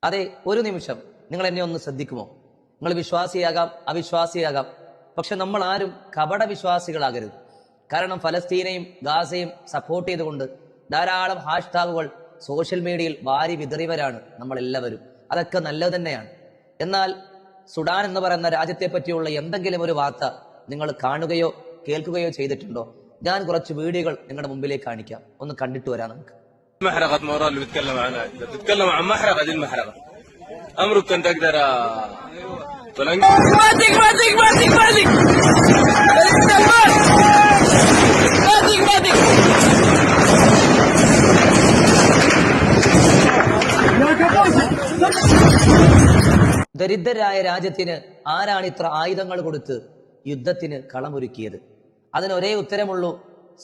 അതെ, ഒരു നിമിഷം നിങ്ങൾ എന്നെ ഒന്ന് ശ്രദ്ധിക്കുമോ? നിങ്ങൾ വിശ്വാസിയാകാം, അവിശ്വാസിയാകാം, പക്ഷെ നമ്മൾ ആരും കപട വിശ്വാസികളാകരുത്. കാരണം ഫലസ്തീനെയും ഗാസയും സപ്പോർട്ട് ചെയ്തുകൊണ്ട് ധാരാളം ഹാഷ്ടാഗുകൾ സോഷ്യൽ മീഡിയയിൽ വാരി വിതറിയവരാണ് നമ്മളെല്ലാവരും. അതൊക്കെ നല്ലത് തന്നെയാണ്. എന്നാൽ സുഡാൻ എന്ന് പറയുന്ന രാജ്യത്തെ പറ്റിയുള്ള എന്തെങ്കിലും ഒരു വാർത്ത നിങ്ങൾ കാണുകയോ കേൾക്കുകയോ ചെയ്തിട്ടുണ്ടോ? ഞാൻ കുറച്ച് വീഡിയോകൾ നിങ്ങളുടെ മുമ്പിലേക്ക് കാണിക്കാം, ഒന്ന് കണ്ടിട്ട് വരാം നമുക്ക്. محرقة مرة اللي بيتكلم عنها بتتكلم عن محرقة. دي المحرقة أمرك كنت أقدر ماتك ماتك ماتك ماتك ദരിദ്രരായ രാജ്യത്തിന് ആരാണ് ഇത്ര ആയുധങ്ങൾ കൊടുത്ത് യുദ്ധത്തിന് കളമൊരുക്കിയത്? അതിന് ഒരേ ഉത്തരമുള്ളൂ,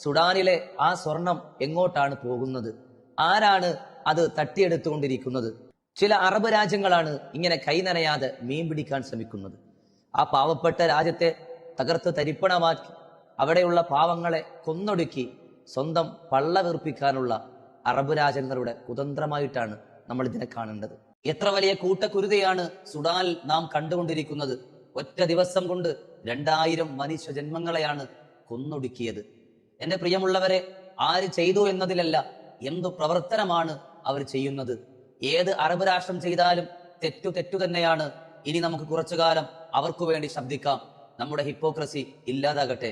സുഡാനിലെ ആ സ്വർണം എങ്ങോട്ടാണ് പോകുന്നത്? ആരാണ് അത് തട്ടിയെടുത്തുകൊണ്ടിരിക്കുന്നത്? ചില അറബ് രാജ്യങ്ങളാണ് ഇങ്ങനെ കൈനനയാതെ മീൻ പിടിക്കാൻ ശ്രമിക്കുന്നത്. ആ പാവപ്പെട്ട രാജ്യത്തെ തകർത്ത് തരിപ്പണമാക്കി അവിടെയുള്ള പാവങ്ങളെ കൊന്നൊടുക്കി സ്വന്തം പള്ള വീർപ്പിക്കാനുള്ള അറബ് രാജ്യങ്ങളുടെ കുതന്ത്രമായിട്ടാണ് നമ്മൾ ഇതിനെ കാണേണ്ടത്. എത്ര വലിയ കൂട്ടക്കുരുതയാണ് സുഡാനിൽ നാം കണ്ടുകൊണ്ടിരിക്കുന്നത്. ഒറ്റ ദിവസം കൊണ്ട് 2000 മനുഷ്യ ജന്മങ്ങളെയാണ് കൊന്നൊടുക്കിയത്. എന്റെ പ്രിയമുള്ളവരെ, ആര് ചെയ്തു എന്നതിലല്ല, എന്തു പ്രവർത്തനമാണ് അവർ ചെയ്യുന്നത്. ഏത് അറബ് രാഷ്ട്രം ചെയ്താലും തെറ്റു തന്നെയാണ്. ഇനി നമുക്ക് കുറച്ചു കാലം അവർക്കു വേണ്ടി ശബ്ദിക്കാം. നമ്മുടെ ഹിപ്പോക്രസി ഇല്ലാതാകട്ടെ.